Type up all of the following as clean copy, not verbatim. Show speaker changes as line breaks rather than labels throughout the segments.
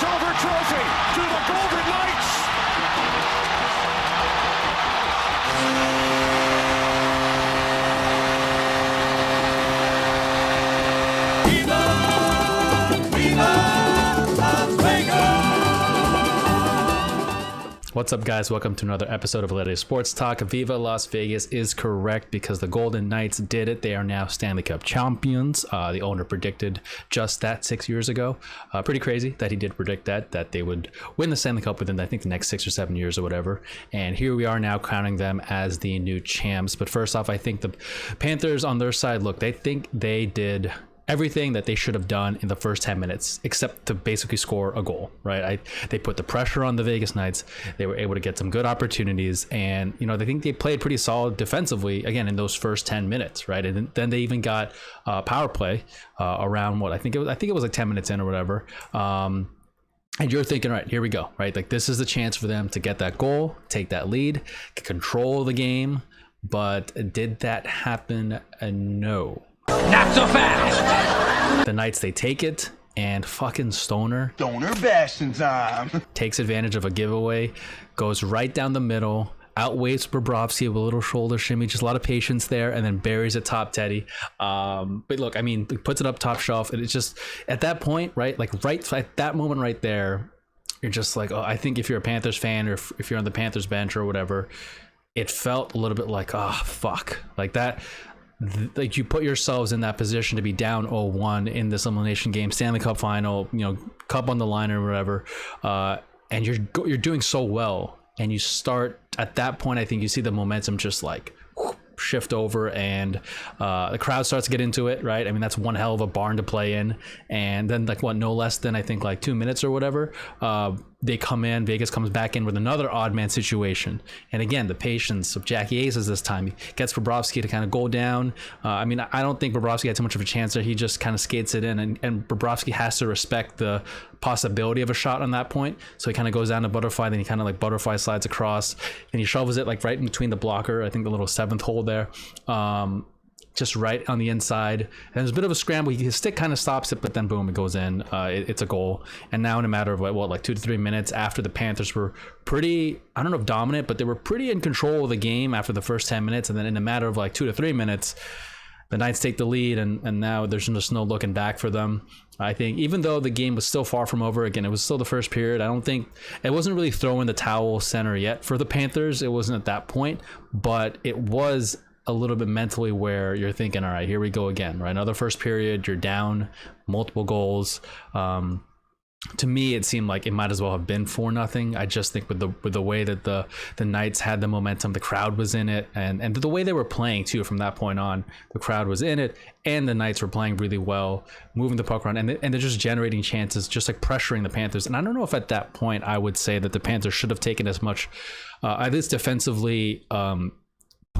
silver trophy to the Golden Knights.
What's up, guys? Welcome to another episode of Aledius Sports Talk. Viva Las Vegas is correct because the Golden Knights did it. They are now Stanley Cup champions. The owner predicted just that 6 years ago. Pretty crazy that he did predict that they would win the Stanley Cup within, I think, the next 6 or 7 years or whatever. And here we are now crowning them as the new champs. But first off, I think the Panthers on their side, look, they think they did everything that they should have done in the first 10 minutes, except to basically score a goal, right? They put the pressure on the Vegas Knights. They were able to get some good opportunities, and they think they played pretty solid defensively again in those first 10 minutes, right? And then they even got power play around I think it was like 10 minutes in or whatever. And you're thinking, right, here we go, right? Like, this is the chance for them to get that goal, take that lead, control the game. But did that happen? No.
Not so fast.
The Knights, they take it, and fucking Stoner
bashing time.
takes advantage of a giveaway, goes right down the middle, outweighs Bobrovsky with a little shoulder shimmy, just a lot of patience there, and then buries it top Teddy. But look, I mean, puts it up top shelf, and it's just at that point, right? Like right at that moment right there, you're just like, oh, I think if you're a Panthers fan or if you're on the Panthers bench or whatever, it felt a little bit like, oh, fuck, like that. Like, you put yourselves in that position to be down 0-1 in this elimination game, Stanley Cup final, cup on the line or whatever, and you're doing so well, and you start at that point, I think you see the momentum just like shift over, and the crowd starts to get into it, right? I mean, that's one hell of a barn to play in, and then no less than I think like 2 minutes or whatever, they come in, Vegas comes back in with another odd man situation, and again, the patience of Jackie Aces this time. He gets Bobrovsky to kind of go down. I mean, I don't think Bobrovsky had too much of a chance there. He just kind of skates it in, and Bobrovsky has to respect the possibility of a shot on that point, so he kind of goes down to butterfly, then he kind of like butterfly slides across, and he shovels it like right in between the blocker, I think the little seventh hole there, just right on the inside. And there's a bit of a scramble. His stick kind of stops it, but then boom, it goes in. It's a goal. And now in a matter of like 2 to 3 minutes after the Panthers were pretty, I don't know if dominant, but they were pretty in control of the game after the first 10 minutes. And then in a matter of like 2 to 3 minutes, the Knights take the lead, and now there's just no looking back for them. I think even though the game was still far from over, again, it was still the first period. I don't think it wasn't really throwing the towel center yet for the Panthers. It wasn't at that point, but it was a little bit mentally where you're thinking, all right, here we go again, right? Another first period, you're down multiple goals. To me, it seemed like it might as well have been 4-0. I just think with the way that the Knights had the momentum, the crowd was in it, and the way they were playing too from that point on, the crowd was in it, and the Knights were playing really well, moving the puck around, and they're just generating chances, just like pressuring the Panthers. And I don't know if at that point I would say that the Panthers should have taken as much, at least defensively,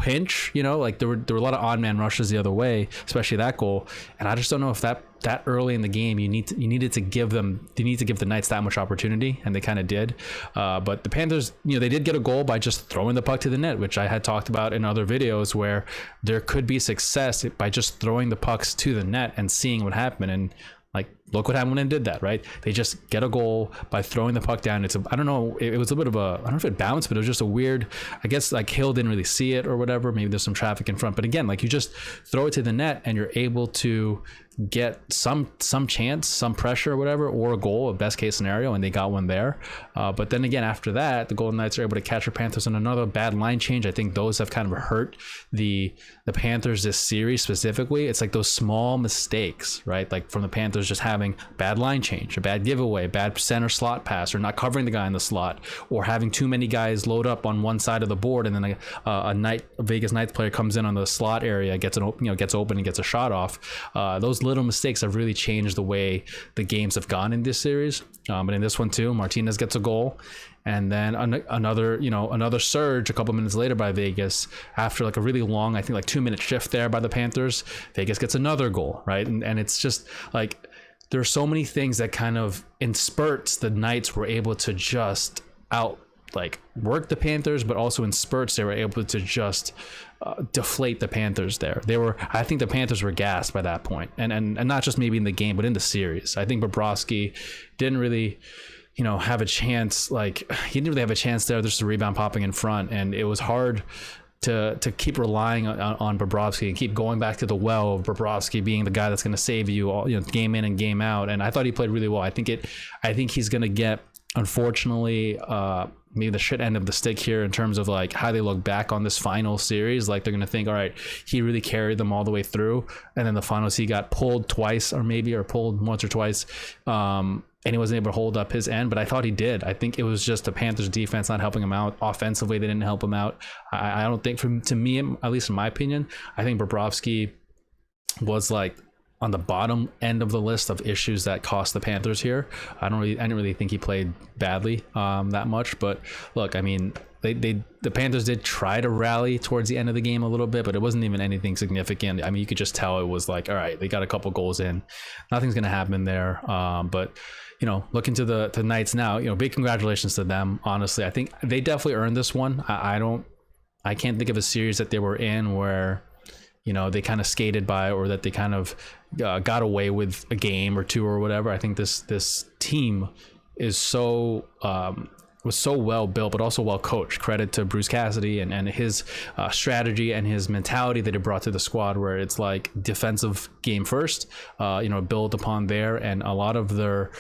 pinch, like there were a lot of odd man rushes the other way, especially that goal, and I just don't know if that early in the game you need to give the Knights that much opportunity, and they kind of did, but the Panthers, they did get a goal by just throwing the puck to the net, which I had talked about in other videos, where there could be success by just throwing the pucks to the net and seeing what happened. And like, look what happened when they did that, right? They just get a goal by throwing the puck down. I don't know, it was a bit of I don't know if it bounced, but it was just a weird, I guess like Hill didn't really see it or whatever. Maybe there's some traffic in front, but again, like, you just throw it to the net and you're able to get some chance, some pressure or whatever, or a goal, a best case scenario, and they got one there. But then again, after that, the Golden Knights are able to catch the Panthers on another bad line change. I think those have kind of hurt the Panthers this series specifically. It's like those small mistakes, right? Like from the Panthers just having bad line change, a bad giveaway, bad center slot pass, or not covering the guy in the slot, or having too many guys load up on one side of the board, and then a Vegas Knights player comes in on the slot area, gets open and gets a shot off. Those little mistakes have really changed the way the games have gone in this series. But in this one too, Martinez gets a goal, and then another surge a couple minutes later by Vegas after like a really long, I think like 2-minute shift there by the Panthers. Vegas gets another goal, right? And it's just like, there's so many things that kind of in spurts the Knights were able to just like work the Panthers, but also in spurts they were able to just deflate the Panthers there. I think the Panthers were gassed by that point, and not just maybe in the game, but in the series. I think Bobrovsky didn't really, have a chance. Like, he didn't really have a chance there. There's a rebound popping in front, and it was hard to keep relying on Bobrovsky and keep going back to the well of Bobrovsky being the guy that's going to save you all, game in and game out. And I thought he played really well. I think he's going to get, unfortunately, maybe the shit end of the stick here in terms of like how they look back on this final series. Like, they're going to think, all right, he really carried them all the way through. And then the finals, he got pulled twice or pulled once or twice. And he wasn't able to hold up his end, but I thought he did. I think it was just the Panthers defense not helping him out. Offensively, they didn't help him out. I don't think, to me, at least in my opinion, I think Bobrovsky was like on the bottom end of the list of issues that cost the Panthers here. I didn't really think he played badly that much, but look, I mean, the Panthers did try to rally towards the end of the game a little bit, but it wasn't even anything significant. I mean, you could just tell it was like, all right, they got a couple goals in, nothing's gonna happen there. But looking to the Knights now, big congratulations to them. Honestly, I think they definitely earned this one. I can't think of a series that they were in where they kind of skated by, or that they kind of got away with a game or two or whatever. I think this team is was so well built, but also well coached. Credit to Bruce Cassidy and his strategy and his mentality that he brought to the squad, where it's like defensive game first, build upon there, and a lot of their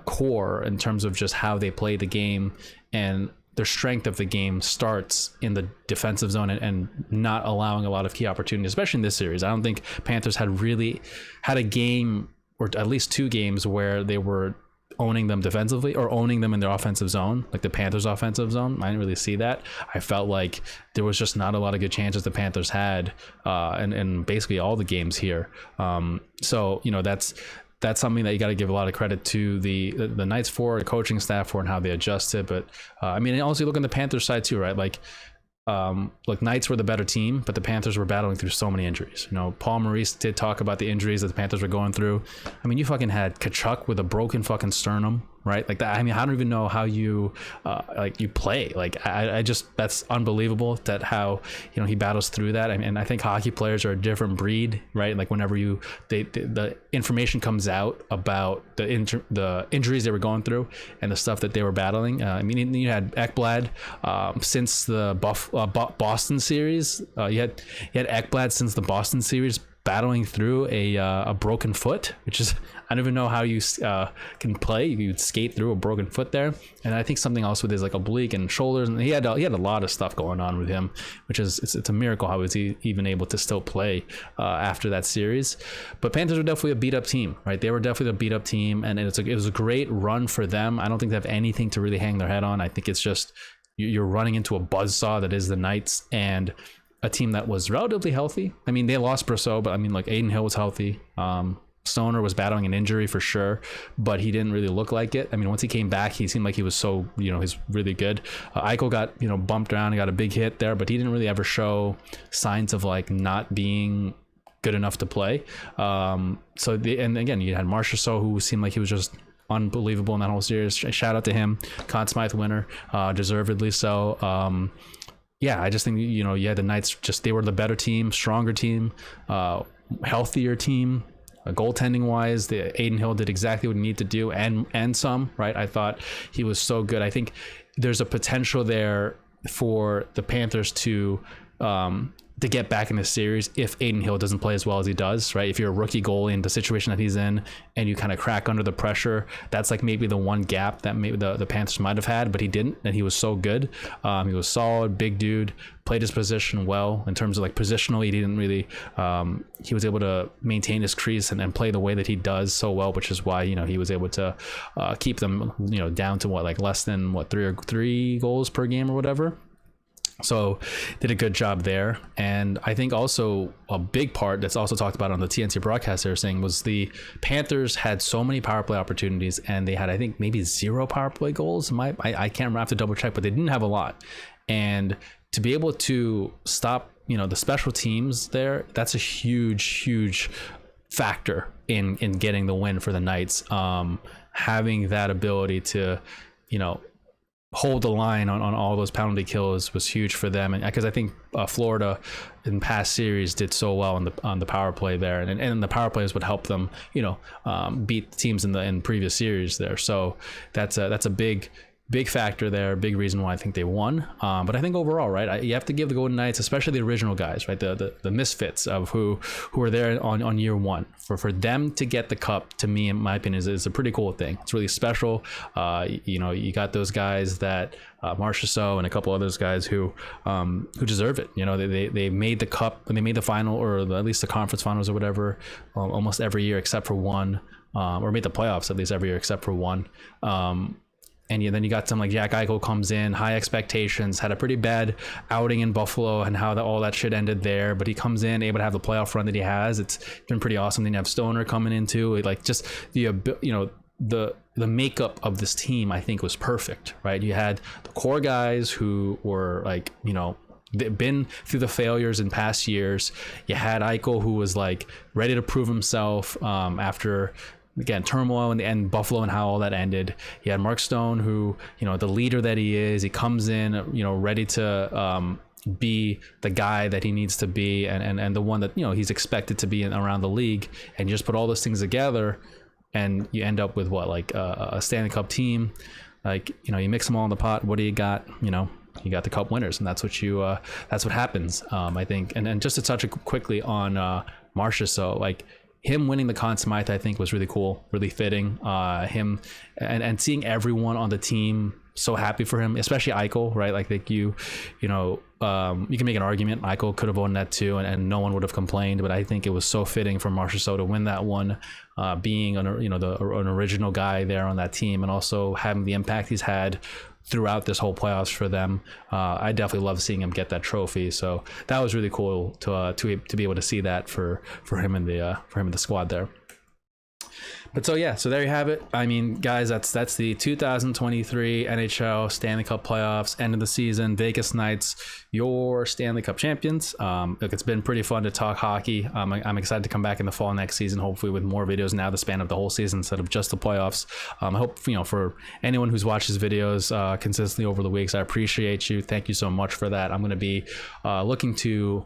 core in terms of just how they play the game and their strength of the game starts in the defensive zone and not allowing a lot of key opportunities, especially in this series. I don't think Panthers had a game, or at least two games, where they were owning them defensively or owning them in their offensive zone, like the Panthers offensive zone. I didn't really see that. I felt like there was just not a lot of good chances the Panthers had in basically all the games here. So that's something that you got to give a lot of credit to the Knights for, the coaching staff for, and how they adjusted. But I mean, also look on the Panthers side too, right? Like, look, Knights were the better team, but the Panthers were battling through so many injuries. Paul Maurice did talk about the injuries that the Panthers were going through. I mean, you fucking had Kachuk with a broken fucking sternum, right? Like that. I mean, I don't even know how you you play. Like, I just, that's unbelievable that how he battles through that. I mean, I think hockey players are a different breed, right? Like, whenever the information comes out about the injuries they were going through and the stuff that they were battling. I mean, you had Ekblad since the Boston series. You had Ekblad since the Boston series battling through a broken foot, which is, I don't even know how you can play. You'd skate through a broken foot there. And I think something else with his like oblique and shoulders, and he had a lot of stuff going on with him, which is it's a miracle how is he even able to still play after that series. But Panthers were definitely a beat up team, right? They were definitely a beat up team, and it was a great run for them. I don't think they have anything to really hang their head on. I think it's just you're running into a buzzsaw that is the Knights, and a team that was relatively healthy. I mean, they lost Brousseau, but I mean, like, Aiden Hill was healthy. Stoner was battling an injury for sure, but he didn't really look like it. I mean, once he came back, he seemed like he was so, he's really good. Eichel got, bumped around and got a big hit there, but he didn't really ever show signs of like not being good enough to play. And again, you had Marchessault, who seemed like he was just unbelievable in that whole series. Shout out to him. Conn Smythe winner, deservedly so. Yeah, I just think, you had the Knights, they were the better team, stronger team, healthier team. Goaltending wise, the Aiden Hill did exactly what he needed to do, and some, right? I thought he was so good. I think there's a potential there for the Panthers to get back in the series if Aiden Hill doesn't play as well as he does, right? If you're a rookie goalie in the situation that he's in and you kind of crack under the pressure, that's like maybe the one gap that maybe the Panthers might have had, but he didn't, and he was so good. He was solid, big dude, played his position well in terms of like positionally. He didn't really, he was able to maintain his crease and play the way that he does so well, which is why, he was able to keep them, down to less than three goals per game or whatever. So did a good job there. And I think also a big part that's also talked about on the TNT broadcast they were saying was the Panthers had so many power play opportunities, and they had, I think, maybe 0 power play goals. I can't remember, I have to double check, but they didn't have a lot. And to be able to stop, the special teams there, that's a huge factor in getting the win for the Knights. Having that ability to, hold the line on all those penalty kills was huge for them, and because I think Florida in past series did so well on the power play there, and the power plays would help them, beat teams in previous series there. So that's a big factor there, big reason why I think they won. But I think overall, right, you have to give the Golden Knights, especially the original guys, right, the misfits of who were there on year one, for them to get the cup, to me, in my opinion, is a pretty cool thing. It's really special. You got those guys that Marchessault and a couple others guys who deserve it. They made the cup, and they made the final, or at least the conference finals or whatever, almost every year except for one, or made the playoffs at least every year except for one. And then you got some like Jack Eichel comes in, high expectations, had a pretty bad outing in Buffalo and how all that shit ended there. But he comes in, able to have the playoff run that he has. It's been pretty awesome. Then you have Stoner coming in too. Like just the makeup of this team, I think, was perfect, right? You had the core guys who were like, they've been through the failures in past years. You had Eichel, who was like ready to prove himself after, again, turmoil and Buffalo and how all that ended. You had Mark Stone, who, the leader that he is, he comes in, ready to be the guy that he needs to be, and the one that, he's expected to be around the league. And you just put all those things together, and you end up with what, like a Stanley Cup team. Like, you mix them all in the pot. What do you got? You got the cup winners, and that's what happens. I think. And just to touch quickly on Marchessault, like, him winning the Conn Smythe, I think, was really cool, really fitting. Him and seeing everyone on the team so happy for him, especially Eichel, right? Like you can make an argument Eichel could have won that too, and no one would have complained. But I think it was so fitting for Marchessault to win that one, being an original guy there on that team, and also having the impact he's had throughout this whole playoffs for them. I definitely love seeing him get that trophy. So that was really cool to be able to see that for him and the squad there. But so there you have it. I mean, guys, that's the 2023 NHL Stanley Cup playoffs, end of the season. Vegas Knights, your Stanley Cup champions. Look, it's been pretty fun to talk hockey. I'm excited to come back in the fall next season, hopefully with more videos now, the span of the whole season instead of just the playoffs. I hope, for anyone who's watched these videos consistently over the weeks, I appreciate you. Thank you so much for that. I'm going to be looking to,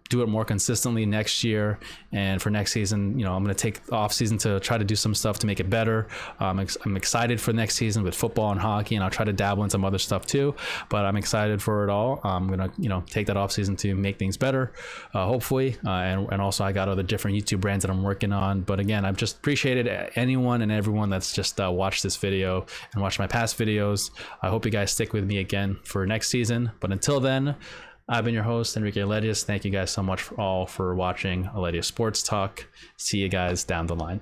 do it more consistently next year. And for next season, I'm going to take the off season to try to do some stuff to make it better. I'm excited for next season with football and hockey, and I'll try to dabble in some other stuff too, but I'm excited for it all. I'm gonna take that off season to make things better, hopefully, and also I got other different YouTube brands that I'm working on. But again, I've just appreciated anyone and everyone that's just watched this video and watched my past videos. I hope you guys stick with me again for next season, but until then, I've been your host, Enrique Aledius. Thank you guys so much for watching Aledius Sports Talk. See you guys down the line.